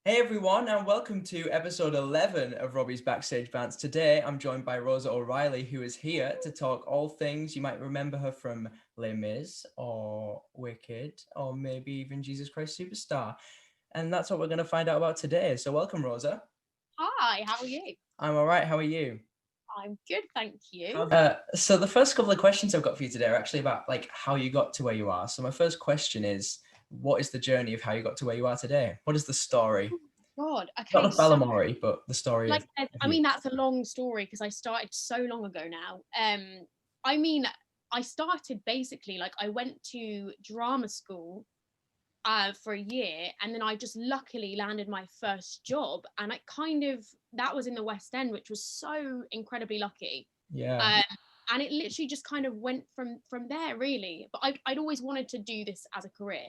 Hey everyone, and welcome to episode 11 of Robbie's Backstage Bants. Today, I'm joined by Rosa O'Reilly, who is here to talk all things. You might remember her from Les Mis, or Wicked, or maybe even Jesus Christ Superstar. And that's what we're going to find out about today. So welcome, Rosa. Hi, how are you? I'm all right. How are you? I'm good, thank you. So the first couple of questions I've got for you today are actually about like how you got to where you are. So my first question is, what is the journey of how you got to where you are today? What is the story? God, Not okay, of so Balamori, but the story of you. that's a long story because I started so long ago now. I mean, I started basically like I went to drama school for a year, and then I just luckily landed my first job, and that was in the West End, which was so incredibly lucky. Yeah. Um, and it literally just kind of went from there really. But I'd always wanted to do this as a career.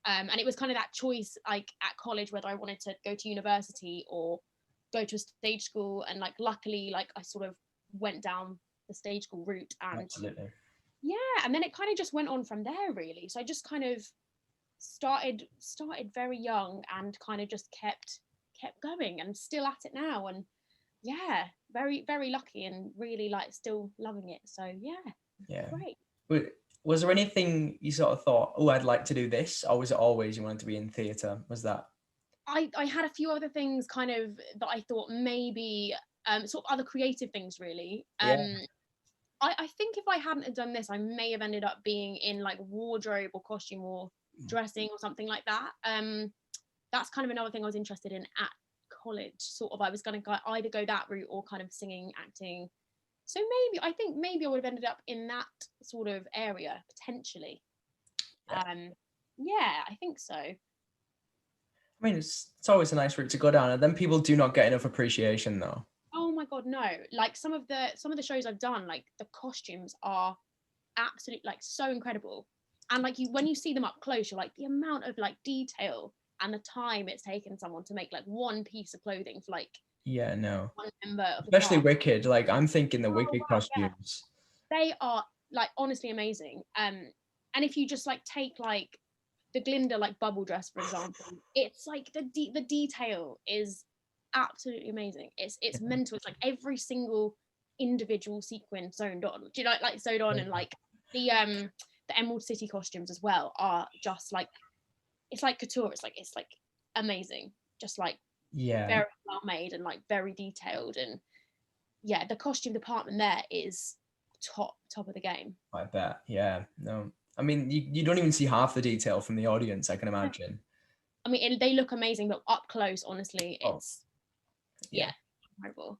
And it was kind of that choice like at college whether I wanted to go to university or go to a stage school, and like luckily like I sort of went down the stage school route, and Absolutely. yeah, and then it kind of just went on from there really. So I just kind of started very young and kind of just kept going, and still at it now. And yeah, very very lucky and really like still loving it. So yeah, Yeah. great. Was there anything you sort of thought, oh, I'd like to do this, or was it always you wanted to be in theatre? Was that? I had a few other things kind of that I thought maybe sort of other creative things really. Yeah. I think if I hadn't have done this, I may have ended up being in like wardrobe or costume or dressing or something like that. That's kind of another thing I was interested in at college. Sort of, I was going to either go that route or kind of singing, acting. So maybe I would have ended up in that sort of area potentially. Yeah. Yeah, I think so. I mean, it's always a nice route to go down, and then people do not get enough appreciation, though. Oh my god, no! Like some of the shows I've done, like the costumes are absolute like so incredible, and like when you see them up close, you're like the amount of like detail and the time it's taken someone to make like one piece of clothing for like Yeah, no. one member of the Especially cast. Wicked. Like, I'm thinking the Oh Wicked wow, yeah, costumes. they are like honestly amazing. And if you just like take like the Glinda like bubble dress for example, it's like the detail is absolutely amazing. It's Yeah. mental. It's like every single individual sequin sewn on. Do you like sewed on, and like the Emerald City costumes as well are just like it's like couture. It's like amazing. Just like Yeah. very well made and like very detailed. And yeah, the costume department there is top of the game. I bet. Yeah. No. I mean, you don't even see half the detail from the audience, I can imagine. I mean, they look amazing, but up close, honestly, Oh, it's yeah. yeah, incredible.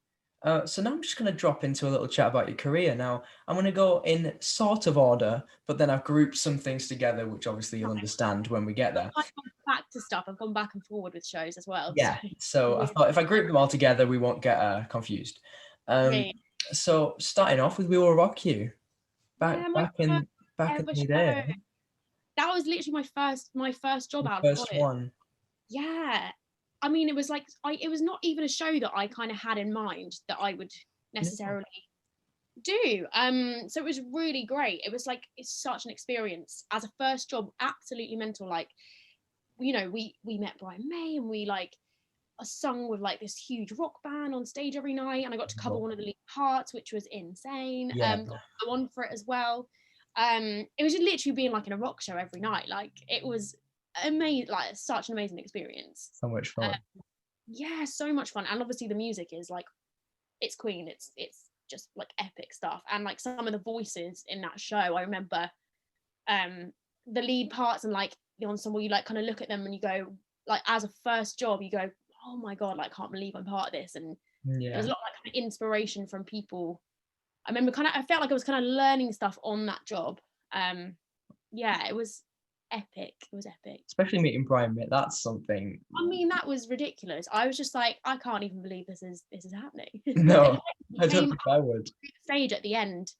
So now I'm just going to drop into a little chat about your career. Now, I'm going to go in sort of order, but then I've grouped some things together, which obviously you'll understand when we get there. I've gone back to stuff. I've gone back and forward with shows as well. So. Yeah. So I thought if I group them all together, we won't get confused. Um, Yeah, so starting off with "We Will Rock You," back yeah, my back first in back in ever the day, show. That was literally my first job the out of first college. one. Yeah, I mean, it was like it was not even a show that I kind of had in mind that I would No. necessarily do. So it was really great. It was like it's such an experience as a first job, absolutely mental. Like, we met Brian May, and we like sung with like this huge rock band on stage every night, and I got to cover one of the lead parts, which was insane. Yeah. Got to go on for it as well. It was just literally being like in a rock show every night. Like it was amazing, like such an amazing experience. So much Uh, fun. yeah, so much fun, and obviously the music is like it's Queen. It's just like epic stuff, and like some of the voices in that show, I remember the lead parts and like the ensemble. You like kind of look at them and you go like as a first job, you go, oh my god, like I can't believe I'm part of this. And there was Yeah. a lot of like kind of inspiration from people. I remember I felt like I was kind of learning stuff on that job. Yeah, it was epic. It was epic. Especially meeting Brian May, that's something. I mean, that was ridiculous. I was just like, I can't even believe this is happening. No, He I don't came think up I would. to the stage at the end.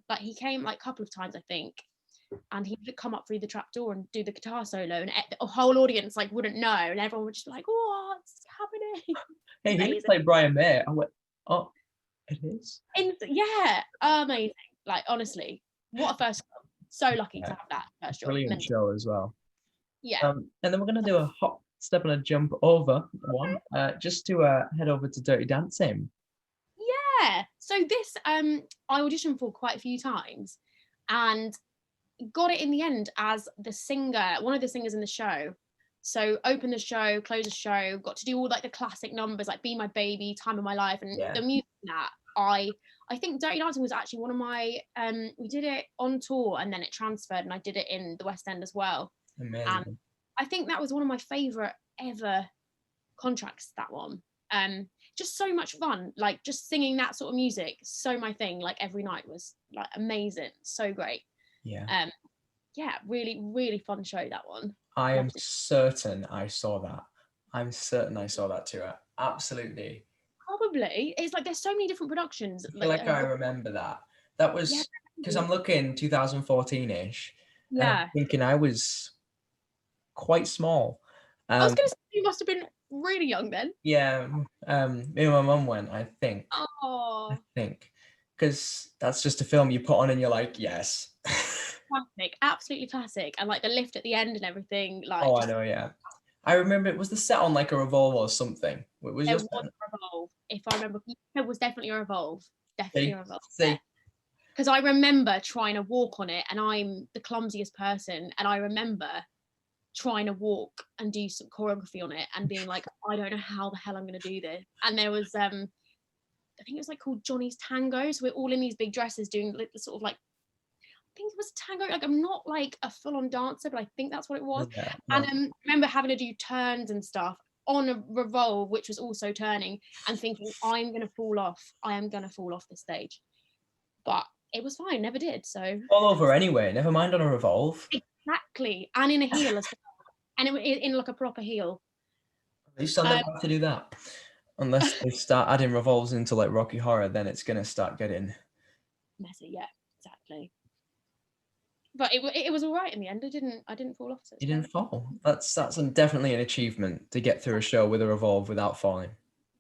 But he came like a couple of times, I think, and he would come up through the trap door and do the guitar solo, and the whole audience like wouldn't know, and everyone would just be like, "What's happening?" Hey, he looks Amazing. like Brian May. I went, oh, it is. Yeah, amazing. Like honestly, what a first so lucky to Yeah, have that first job. brilliant Mental. show as well. Yeah. And then we're gonna do a hot step on a jump over one, just to head over to Dirty Dancing. Yeah. So this I auditioned for quite a few times and got it in the end as the singer, one of the singers in the show. So open the show, close the show, got to do all like the classic numbers like Be My Baby, Time of My Life, and Yeah. the music in that. I think Dirty Dancing was actually one of my we did it on tour and then it transferred and I did it in the West End as well. Amazing. And I think that was one of my favourite ever contracts, that one. Just so much fun, like just singing that sort of music, so my thing, like every night was like amazing, so great. Yeah. Yeah, really, really fun show, that one. I am certain I saw that. I'm certain I saw that tour. Absolutely. Probably. It's like there's so many different productions. I feel like I remember that. That was because I'm looking 2014-ish. And I'm thinking I was quite small. I was going to say you must have been really young then. Yeah. Me and my mum went, I think. Oh. I think. Because that's just a film you put on and you're like, yes. Classic. Absolutely classic. And like the lift at the end and everything. Like, I know, yeah. I remember it was the set on like a Revolve or something. It was a Revolve. If I remember, it was definitely a Revolve. Definitely a Revolve. Because I remember trying to walk on it and I'm the clumsiest person. And I remember trying to walk and do some choreography on it and being like, I don't know how the hell I'm going to do this. And there was, I think it was like called Johnny's Tango. So we're all in these big dresses doing sort of like, I think it was tango. Like I'm not like a full-on dancer, but I think that's what it was. Yeah, no. And I remember having to do turns and stuff on a Revolve, which was also turning, and thinking I'm gonna fall off. I am gonna fall off the stage, but it was fine. Never did. So all over anyway. Never mind on a Revolve. Exactly, and in a heel as well, and it in like a proper heel. You still never have to do that, unless they start adding Revolves into like Rocky Horror. Then it's gonna start getting messy. Yeah, exactly. But it was all right in the end. I didn't fall off. So you didn't fall. That's definitely an achievement to get through a show with a Revolve without falling.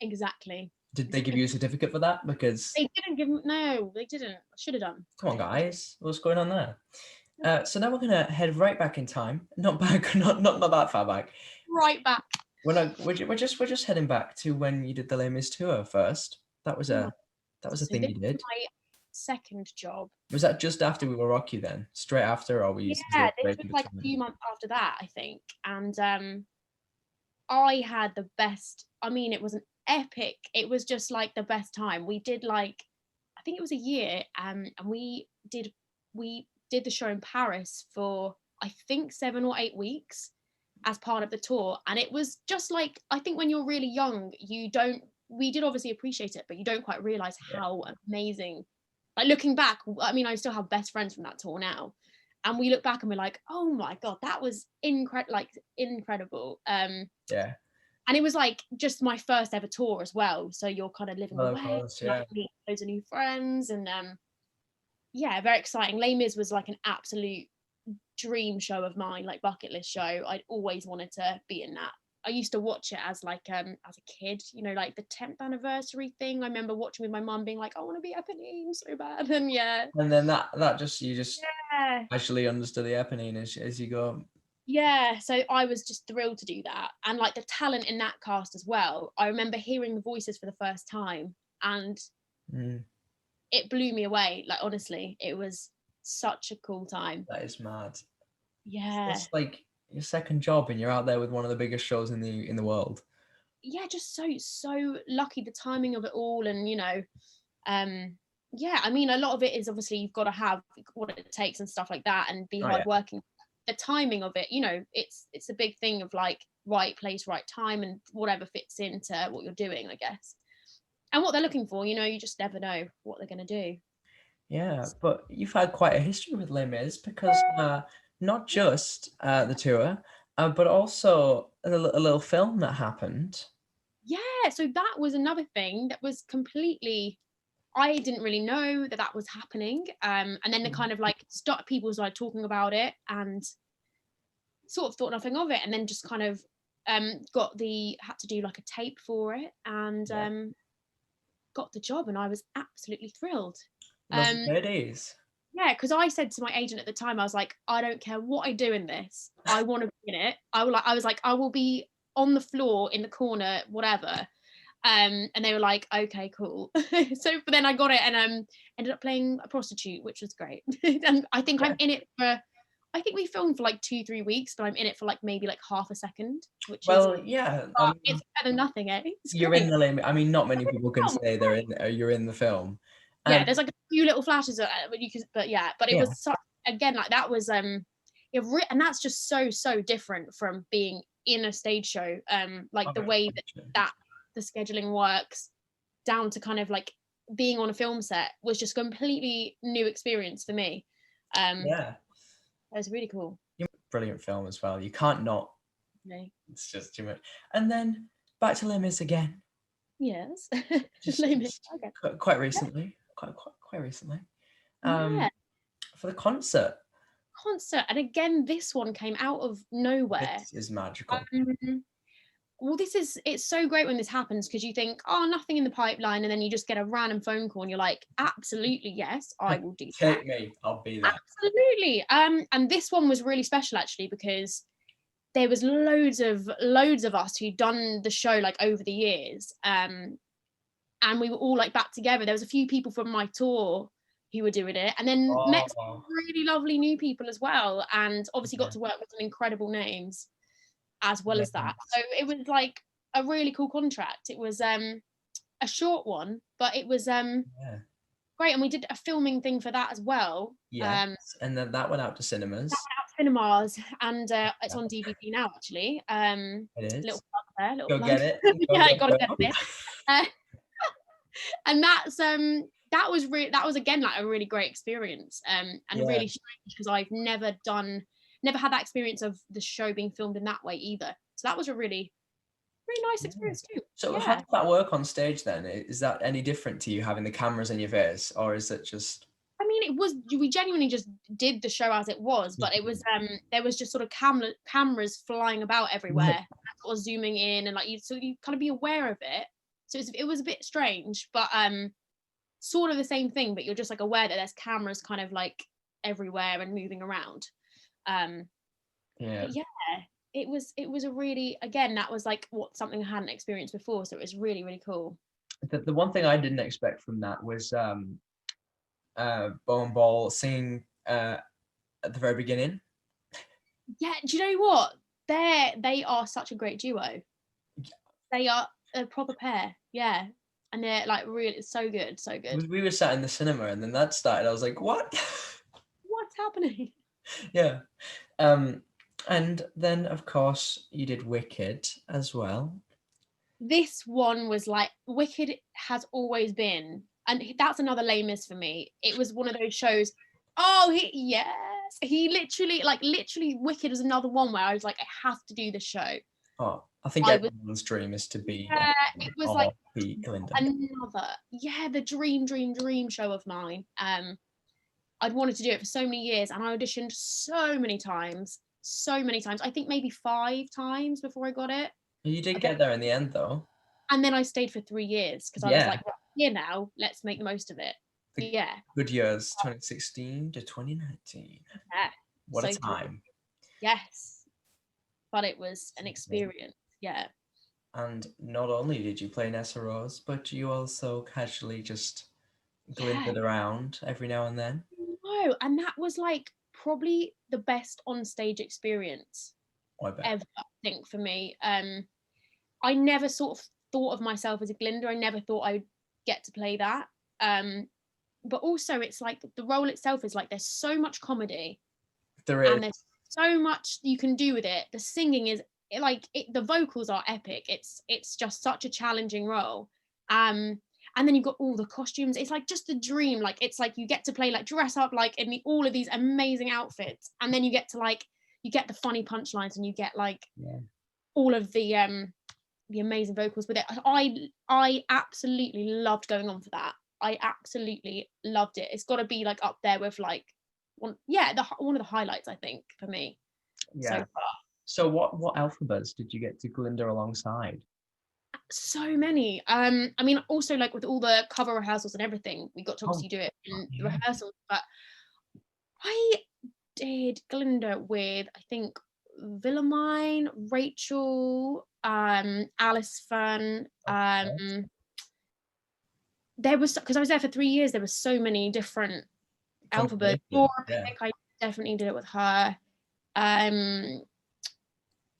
Exactly. Did they give you a certificate for that? Because they didn't give. No, they didn't. Should have done. Come on, guys. What's going on there? So now we're gonna head right back in time. Not back. Not that far back. Right back. We're just heading back to when you did the Les Mis tour first. That was a thing you did. My second job. Was that just after We Will Rock You then? Straight after, or were you? Yeah, this was like a few months after that, I think. And I had the best. I mean, it was an epic. It was just like the best time. We did like, I think it was a year, and we did the show in Paris for I think 7 or 8 weeks as part of the tour, and it was just like, I think when you're really young, we did obviously appreciate it, but you don't quite realize how amazing. Like looking back, I mean, I still have best friends from that tour now, and we look back and we're like, oh my god, that was incredible. Yeah. And it was like just my first ever tour as well, so you're kind of living away, like meet loads of new friends, and yeah, very exciting. Les Mis was like an absolute dream show of mine, like bucket list show. I'd always wanted to be in that. I used to watch it as like as a kid, you know, like the 10th anniversary thing. I remember watching with my mum being like, I want to be Eponine so bad. And yeah. And then that you just actually understood the Eponine as you go. Yeah, so I was just thrilled to do that. And like the talent in that cast as well. I remember hearing the voices for the first time and it blew me away. Like honestly, it was such a cool time. That is mad. Yeah. It's like your second job and you're out there with one of the biggest shows in the world. Yeah, just so lucky, the timing of it all. And you know, yeah, I mean, a lot of it is obviously you've got to have what it takes and stuff like that and be hardworking. The timing of it, you know, it's a big thing of like right place, right time, and whatever fits into what you're doing, I guess, and what they're looking for. You know, you just never know what they're going to do. Yeah, but you've had quite a history with Les Mis because not just the tour, but also a little film that happened. Yeah, so that was another thing that was completely, I didn't really know that was happening. And then the kind of like people started talking about it and sort of thought nothing of it, and then just kind of had to do like a tape for it and got the job, and I was absolutely thrilled. Ladies. Yeah, because I said to my agent at the time, I was like, I don't care what I do in this, I want to be in it. I was like, I will be on the floor in the corner, whatever. And they were like, okay, cool. So but then I got it and ended up playing a prostitute, which was great. And I think I'm in it for, I think we filmed for like 2-3 weeks, but I'm in it for like maybe like half a second, which is, Well, yeah, it's better than nothing, eh? It's you're great. in the limit. I mean, not many people can say you're in the film. Yeah, And there's like a few little flashes but you can, but yeah, but it yeah, was such, again, like that was and that's just so different from being in a stage show, like the way that the scheduling works, down to kind of like being on a film set, was just completely new experience for me. yeah, It was really cool. brilliant film as well. You can't not. Okay. It's just too much. And then back to Les Mis again. Yes. Just Okay. quite recently. Quite recently. Yeah, For the concert. concert, and again, this one came out of nowhere. This is magical. Well, it's so great when this happens, because you think, oh, nothing in the pipeline, and then you just get a random phone call and you're like, absolutely, yes, I will do that. Take me, I'll be there. Absolutely. And this one was really special actually, because there was loads of us who'd done the show like over the years. And we were all like back together. There was a few people from my tour who were doing it, and then met some really lovely new people as well, and obviously got to work with some incredible names as well as that. So it was like a really cool contract. It was a short one, but it was great, and we did a filming thing for that as well. And then that went out to cinemas. Cinemas, and it's on DVD now actually. It is. Little plug there, little Go plug. Get it. Yeah, I gotta get it. And that was again like a really great experience, and really strange, because I've never had that experience of the show being filmed in that way either. So that was a really nice experience too. So how does that work on stage then? Is that any different to you having the cameras in your face, or is it just? I mean, we genuinely just did the show as it was, but it was there was just sort of cameras flying about everywhere, sort of zooming in, and like you kind of be aware of it. So it was a bit strange, but sort of the same thing, but you're just like aware that there's cameras kind of like everywhere and moving around. But yeah, it was a really, again, that was like something I hadn't experienced before, so it was really cool. The one thing I didn't expect from that was Bo and Ball singing at the very beginning. Yeah, do you know what? They are such a great duo. They are a proper pair, yeah. And they're like really so good. We were sat in the cinema, and then that started. I was like, what? What's happening? Yeah. And then of course you did Wicked as well. This one was like, Wicked has always been, and that's another Les Mis for me. It was one of those shows. Oh, he literally Wicked was another one where I was like, I have to do the show. Oh, I think everyone's dream is to be. Yeah, it was like be Glinda. The dream show of mine. I'd wanted to do it for so many years, and I auditioned so many times. I think maybe 5 times before I got it. You did get there in the end, though. And then I stayed for 3 years, because I was like, well, here now, let's make the most of it. Good years, 2016 to 2019. Yeah. What a time. Yes. But it was an experience. Yeah. And not only did you play Nessa Rose, but you also casually just glinted around every now and then. No, and that was like probably the best on-stage experience ever, I think, for me. I never sort of thought of myself as a Glinda. I never thought I'd get to play that. But also it's like the role itself is like, there's so much comedy. There is. And there's so much you can do with it. The singing is like, the vocals are epic. It's just such a challenging role. And then you've got all the costumes. It's like just a dream. Like, it's like you get to play, like, dress up like in all of these amazing outfits, and then you get to like, you get the funny punchlines, and you get like all of the amazing vocals with it. I absolutely loved going on for that. I absolutely loved it. It's got to be like up there with like one of the highlights, I think, for me. Yeah. So far. So what alphabets did you get to Glinda alongside? So many. I mean, also like with all the cover rehearsals and everything, we got to obviously do it in the rehearsals, but I did Glinda with, I think, Wilhelmine, Rachel, Alice Fern. Okay. There was, because I was there for 3 years, there were so many different alphabets. Laura Yeah. Pick, I definitely did it with her.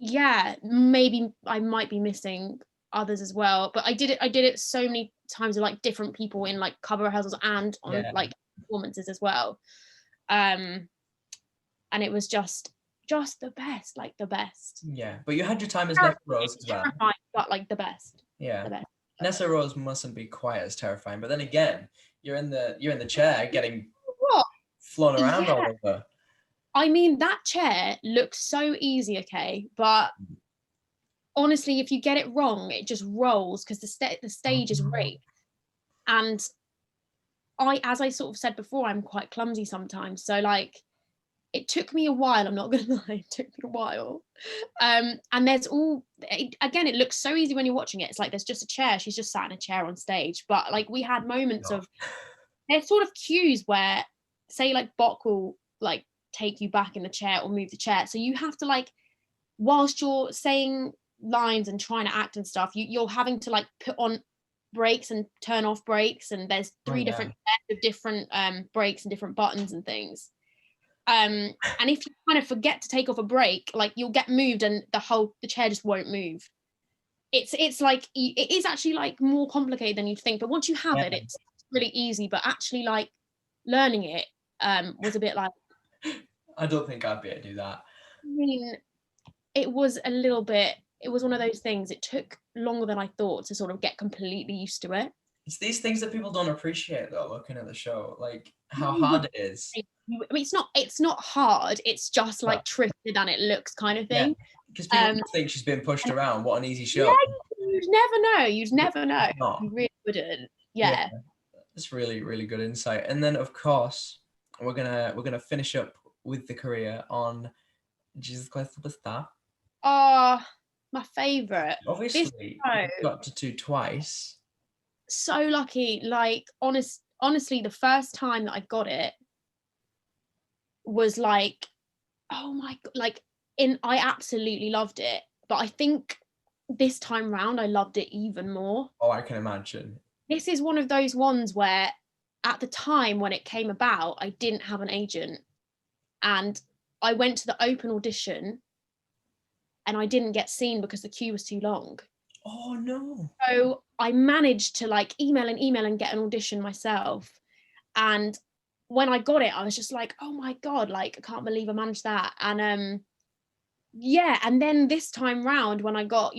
Yeah, maybe I might be missing others as well, but I did it so many times with like different people in like cover rehearsals and on Yeah. like performances as well. And it was just the best, like the best. Yeah. But you had your time as Nessa Rose as well. Terrifying, but like the best. Yeah. The best. Nessa Rose mustn't be quite as terrifying, but then again, you're in the chair getting What? flown around Yeah. all over. I mean, that chair looks so easy, okay, but honestly, if you get it wrong, it just rolls because the stage is rigged. And as I sort of said before, I'm quite clumsy sometimes. So like, it took me a while. I'm not gonna lie, it took me a while. And there's again, it looks so easy when you're watching it. It's like there's just a chair. She's just sat in a chair on stage. But like, we had moments of, there's sort of cues where, say, like Bok will like take you back in the chair or move the chair. So you have to like, whilst you're saying lines and trying to act and stuff, you're having to like put on brakes and turn off brakes, and there's three different sets of different brakes and different buttons and things. And if you kind of forget to take off a brake, like you'll get moved and the chair just won't move. It's like, it is actually like more complicated than you'd think, but once you have it, it's really easy. But actually like learning it was a bit like, I don't think I'd be able to do that. I mean, it was one of those things. It took longer than I thought to sort of get completely used to it. It's these things that people don't appreciate though, looking at the show, like how You would hard it is. I mean, it's not hard. It's just like trickier than it looks, kind of Yeah, thing. because people think she's been pushed around. What an easy show. Yeah, you'd never know. You'd never know. Not. You really wouldn't. Yeah. It's really, really good insight. And then of course we're gonna finish up with the career on Jesus Christ Superstar. Oh, my favorite. Obviously, you got to do twice. So lucky. Like, honestly, the first time that I got it was like, oh my god, like, I absolutely loved it. But I think this time round I loved it even more. Oh, I can imagine. This is one of those ones where at the time when it came about, I didn't have an agent, and I went to the open audition and I didn't get seen because the queue was too long. Oh no. So I managed to like email and get an audition myself. And when I got it, I was just like, oh my God, like, I can't believe I managed that. And yeah, and then this time round when I got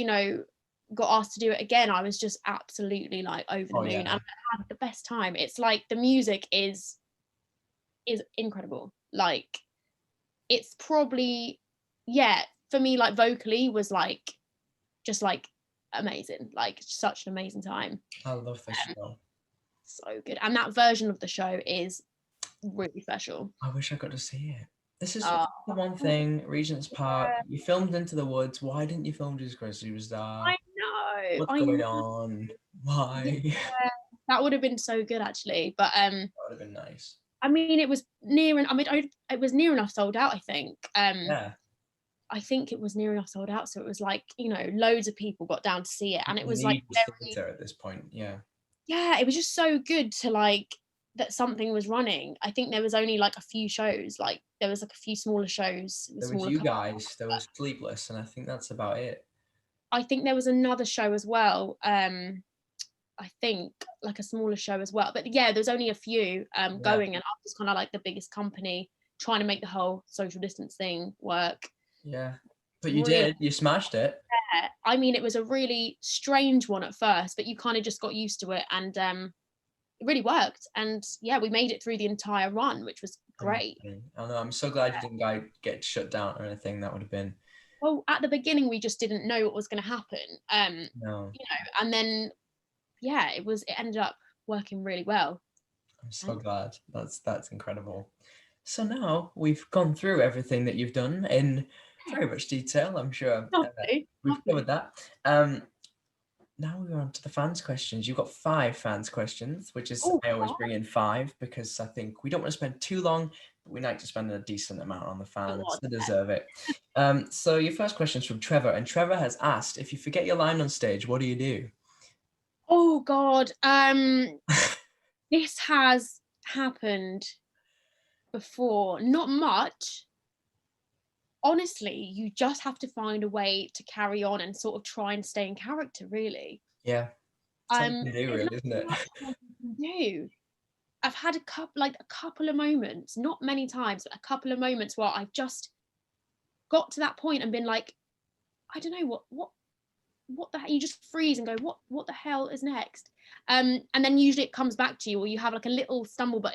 asked to do it again, I was just absolutely like over the moon. Yeah. And I had the best time. It's like the music is incredible. Like, it's probably, yeah, for me, like vocally was like just like amazing, like such an amazing time. I love this show. So good. And that version of the show is really special. I wish I got to see it. This is the one thing, Regent's Park, you filmed Into the Woods. Why didn't you film Jesus Christ Superstar? I know. What's going on? Why? Yeah, that would have been so good actually. But that would have been nice. I mean, it was it was near enough sold out, I think. Yeah. I think it was near enough sold out. So it was like, loads of people got down to see it. And it was like theater at this point, yeah. Yeah, it was just so good to like that something was running. I think there was only like a few shows, like there was like a few smaller shows. There was you guys, there was Sleepless, and I think that's about it. I think there was another show as well. I think like a smaller show as well. But yeah, there's only a few going, and I was kind of like the biggest company trying to make the whole social distance thing work. Yeah, but you did. You smashed it. Yeah, I mean, it was a really strange one at first, but you kind of just got used to it, and it really worked. And yeah, we made it through the entire run, which was great. I know. I'm so glad you didn't get shut down or anything. That would have been. Well, at the beginning, we just didn't know what was going to happen. No. And then yeah, it ended up working really well. I'm so glad. That's incredible. So now we've gone through everything that you've done in very much detail. I'm sure we've covered that. Now we're on to the fans' questions. You've got 5 fans' questions, which is I always bring in 5 because I think we don't want to spend too long We like to spend a decent amount on the fans. lot. They deserve it. So your first question is from Trevor, and Trevor has asked, if you forget your line on stage, what do you do? Oh God, this has happened before. Not much. Honestly, you just have to find a way to carry on and sort of try and stay in character, really. Yeah. Something to do, There's really, isn't it? nothing else you can do. I've had a couple of moments, not many times, but a couple of moments where I've just got to that point and been like, I don't know what the hell, you just freeze and go, what the hell is next? And then usually it comes back to you, or you have like a little stumble, but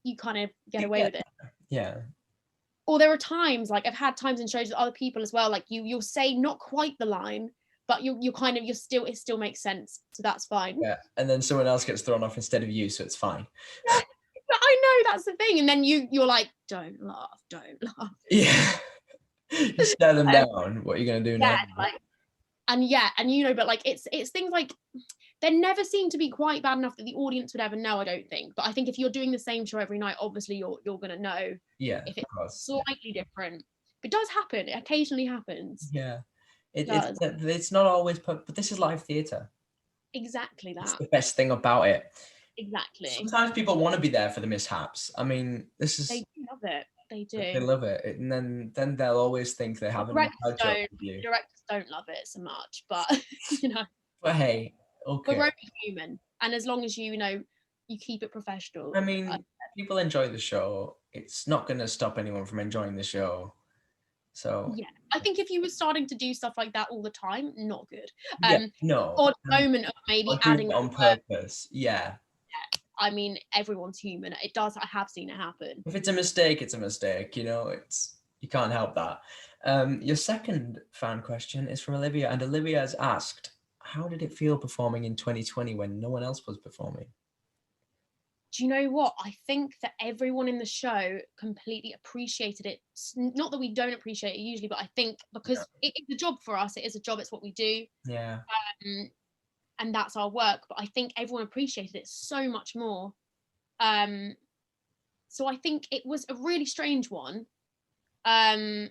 you kind of get away with it. Yeah. Or there are times, like I've had times in shows with other people as well, like you'll say not quite the line, but it still makes sense, so that's fine. Yeah, and then someone else gets thrown off instead of you, so it's fine. Yeah, but I know that's the thing, and then you're like, don't laugh. Yeah. You stare them down. What are you gonna do now? But like it's things like, they never seem to be quite bad enough that the audience would ever know, I don't think. But I think if you're doing the same show every night, obviously you're gonna know. Yeah, if it's slightly different. It does happen. It occasionally happens. Yeah. It's not always, but this is live theatre. Exactly that. It's the best thing about it. Exactly. Sometimes people want to be there for the mishaps. I mean, this is. They do love it. They do. They love it, and then they'll always think they have an inside joke with you. Directors don't love it so much, but But hey, okay. We're only human, and as long as you keep it professional. I mean, people enjoy the show. It's not going to stop anyone from enjoying the show. So yeah, I think if you were starting to do stuff like that all the time, not good. No. Odd moment of maybe adding it on purpose. Yeah. I mean, everyone's human. It does. I have seen it happen. If it's a mistake, it's a mistake. You can't help that. Your second fan question is from Olivia, and Olivia has asked, how did it feel performing in 2020 when no one else was performing? Do you know what? I think that everyone in the show completely appreciated it. Not that we don't appreciate it usually, but I think because it's a job for us, it is a job, it's what we do. Yeah. And that's our work. But I think everyone appreciated it so much more. So I think it was a really strange one. And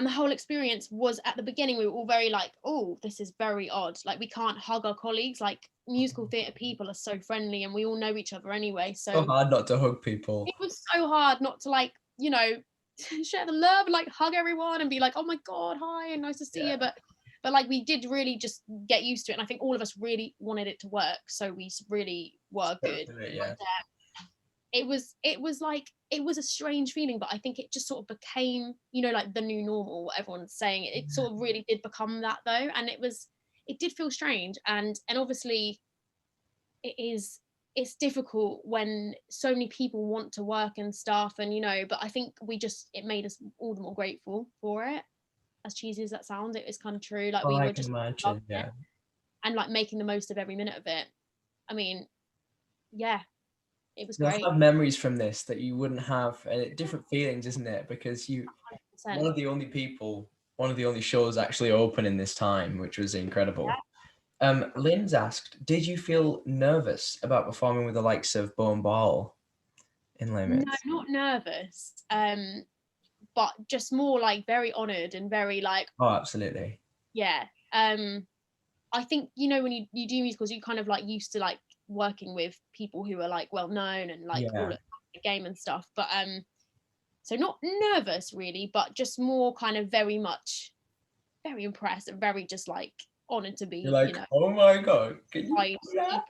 the whole experience was, at the beginning, we were all very like, oh, this is very odd. Like, we can't hug our colleagues. Like, musical theatre people are so friendly and we all know each other anyway. So hard not to hug people. It was so hard not to share the love, like hug everyone and be like, oh my God, hi, and nice to see you. But like, we did really just get used to it. And I think all of us really wanted it to work. So we really were good. It was a strange feeling, but I think it just sort of became, like the new normal, what everyone's saying. It sort of really did become that though. And it did feel strange. And obviously it's difficult when so many people want to work and stuff, and but I think it made us all the more grateful for it. As cheesy as that sounds, it is kind of true. Like, we were just imagine, and like making the most of every minute of it. I mean, yeah, it was You'll great. have memories from this that you wouldn't have, different feelings, isn't it? Because 100%. one of the only shows actually open in this time, which was incredible. Lynn's asked, did you feel nervous about performing with the likes of Bone Ball in Les Mis? No, not nervous. But just more like very honoured and very like. Oh, absolutely. Yeah. I think when you do musicals, you kind of like used to like working with people who are like well known and like all at the game and stuff. But so not nervous really, but just more kind of very very impressed and very just like honoured to be. You're like, oh my God, can you do that?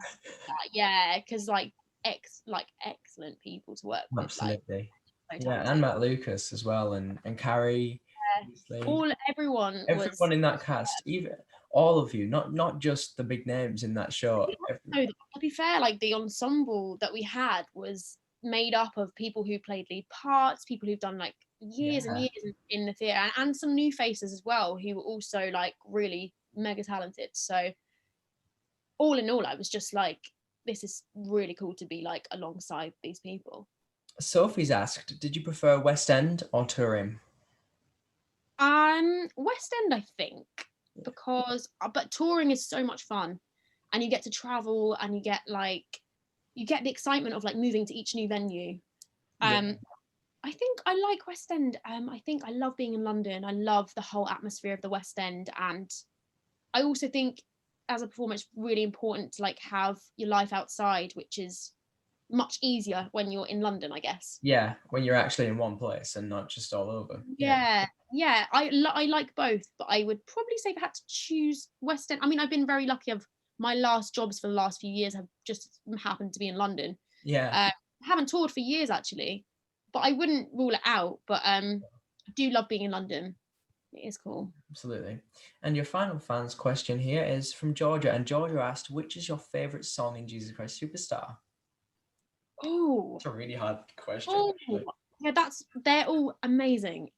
Yeah, because like excellent people to work with. Absolutely. And Matt Lucas as well, and Carrie. Everyone in that cast, even all of you, not just the big names in that show. No, to be fair, like the ensemble that we had was made up of people who played lead parts, people who've done like years and years in the theatre, and some new faces as well who were also like really mega talented. So all in all, I was just like, this is really cool to be like alongside these people. Sophie's asked, did you prefer West End or touring? West End, I think, because but touring is so much fun, and you get to travel, and you get the excitement of like moving to each new venue. I think I like West End. I think I love being in London. I love the whole atmosphere of the West End, and I also think as a performer, it's really important to like have your life outside, which is much easier when you're in London, I guess. Yeah, when you're actually in one place and not just all over. Yeah. I like both, but I would probably say if I had to choose West End. I mean, I've been very lucky. Of my last jobs for the last few years have just happened to be in London. Yeah. I haven't toured for years actually, but I wouldn't rule it out. But I do love being in London. It is cool. Absolutely. And your final fans question here is from Georgia, and Georgia asked, which is your favorite song in Jesus Christ Superstar? Oh, It's a really hard question. oh, yeah, they're all amazing.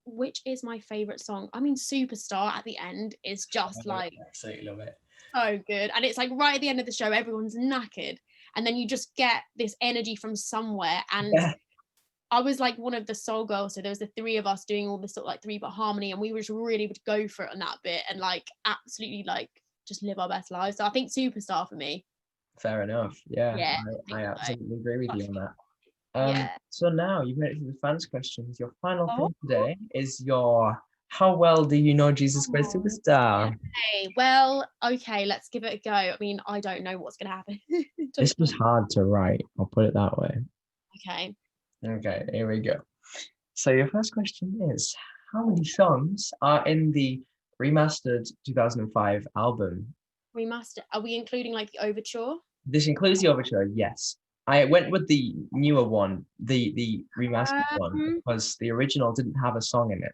Which is my favorite song? I mean, Superstar at the end is just like I absolutely love it. so good, and it's like right at the end of the show, everyone's knackered, and then you just get this energy from somewhere. And Yeah. I was like one of the soul girls, so there was the three of us doing all this sort of like 3-part harmony, and we were just really able to go for it on that bit and like absolutely like just live our best lives. So I think Superstar for me. Fair enough. Yeah, Yeah, I absolutely agree with you on that. Yeah. So now you've made it to the fans' questions. Your final Oh. thing today is how well do you know Jesus Christ Superstar? Okay, well, okay, let's give it a go. I mean, I don't know what's gonna happen. This was hard to write, I'll put it that way. Okay. Okay, here we go. So your first question is, how many songs are in the remastered 2005 album? Are we including like the overture? This includes the overture, yes. I went with the newer one, the remastered one, because the original didn't have a song in it.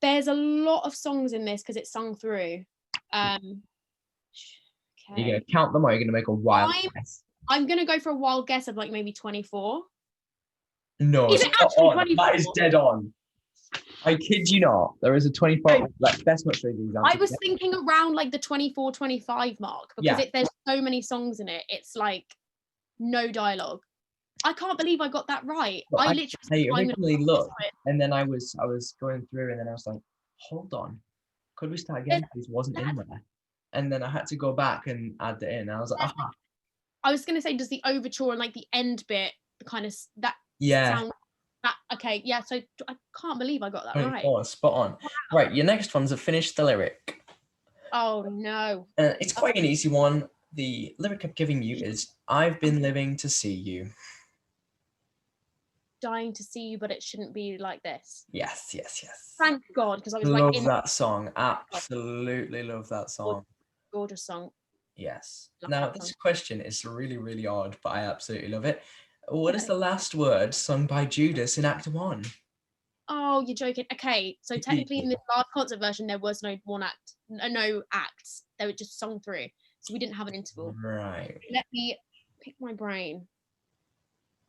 There's a lot of songs in this because it's sung through. Are Okay. you gonna count them or are you gonna make a wild guess? I'm gonna go for a wild guess of like maybe 24. No, Is it actually 24? That is dead on. I kid you not. There is a 24. Like, best much these I was thinking around like the 24, 25 mark because there's so many songs in it. It's like no dialogue. I can't believe I got that right. Well, I literally originally looked, and then I was going through, and then I was like, hold on, could we start again? This wasn't in there, and then I had to go back and add it in. I was like, aha. I was gonna say, does the overture and like the end bit kind of that sound that okay? Yeah, so I can't believe I got that right. Oh, spot on. Wow. Right, your next one's a finish the lyric. Oh no. It's quite an easy one. The lyric I'm giving you is, I've been living to see you. Dying to see you, but it shouldn't be like this. Yes. Thank God, because I was love that song. Absolutely love that song. Gorgeous song. Yes. Now this question is really, really odd, but I absolutely love it. What is the last word sung by Judas in Act 1? Oh, you're joking. Okay, so technically in this last concert version, there was no acts. They were just sung through. So we didn't have an interval. Right. Let me pick my brain.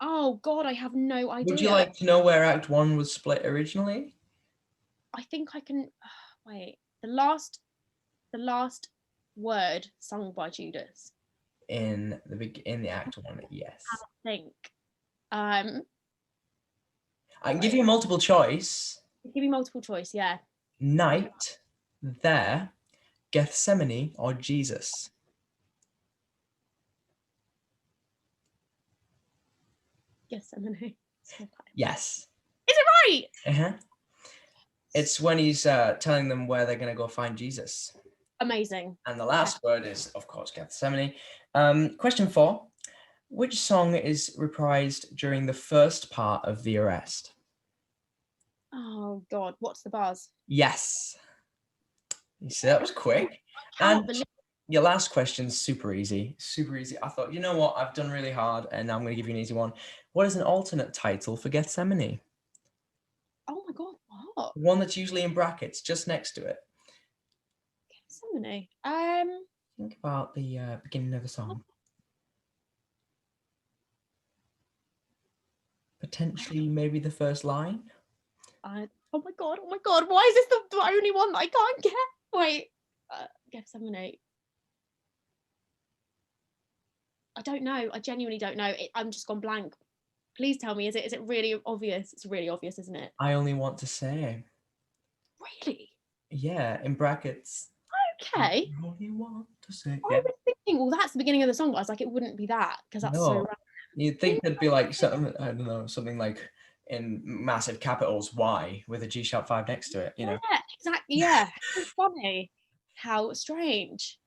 Oh God, I have no idea. Would you like to know where Act 1 was split originally? I think I can. Wait, the last word sung by Judas in the Act 1. Yes. I think. I can give you a multiple choice. Give me multiple choice, yeah. Night, there, Gethsemane, or Jesus. Gethsemane. Yes. Is it right? Uh-huh. It's when he's telling them where they're going to go find Jesus. Amazing. And the last word is, of course, Gethsemane. Question 4. Which song is reprised during the first part of the arrest? Oh God, what's the buzz? Yes. You see, that was quick. And your last question's super easy. Super easy. I thought, you know what? I've done really hard, and I'm going to give you an easy one. What is an alternate title for Gethsemane? Oh my God, what? One that's usually in brackets, just next to it. Gethsemane. Think about the beginning of the song. Potentially, maybe the first line. Oh my God! Why is this the only one that I can't get? Wait, Gethsemane. I don't know. I genuinely don't know. I'm just gone blank. Please tell me. Is it really obvious? It's really obvious, isn't it? I only want to say. Really? Yeah, in brackets. Okay. I only want to say. I was thinking, well, that's the beginning of the song, but I was like, it wouldn't be that because that's so random. You'd think there'd be like something, I don't know, something like in massive capitals Y with a G sharp 5 next to it, you know. Yeah, exactly. Yeah. How funny. How strange.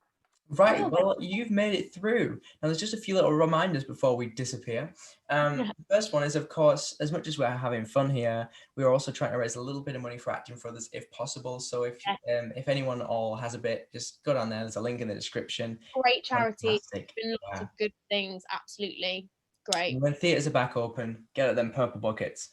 Right, Oh my well, you've made it through. Now, there's just a few little reminders before we disappear. yeah. The first one is, of course, as much as we're having fun here, we're also trying to raise a little bit of money for Acting for Others if possible. So if anyone all has a bit, just go down there. There's a link in the description. Great charity. Fantastic. Been lots Yeah. of good things. Absolutely. Great. When theatres are back open, get at them purple buckets.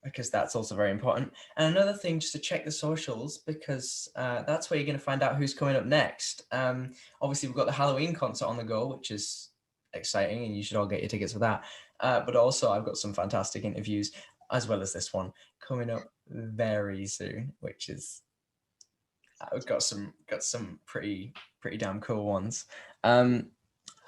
Because that's also very important. And another thing, just to check the socials, because that's where you're going to find out who's coming up next. Obviously, we've got the Halloween concert on the go, which is exciting, and you should all get your tickets for that. But also, I've got some fantastic interviews, as well as this one, coming up very soon, which is we've got some pretty damn cool ones.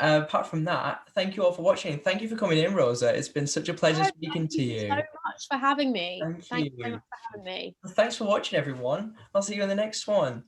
Apart from that, thank you all for watching. Thank you for coming in, Rosa. It's been such a pleasure speaking to Thank you so you. much for having me. Thank Thank you so you. much for having me. Thanks for watching, everyone. I'll see you in the next one.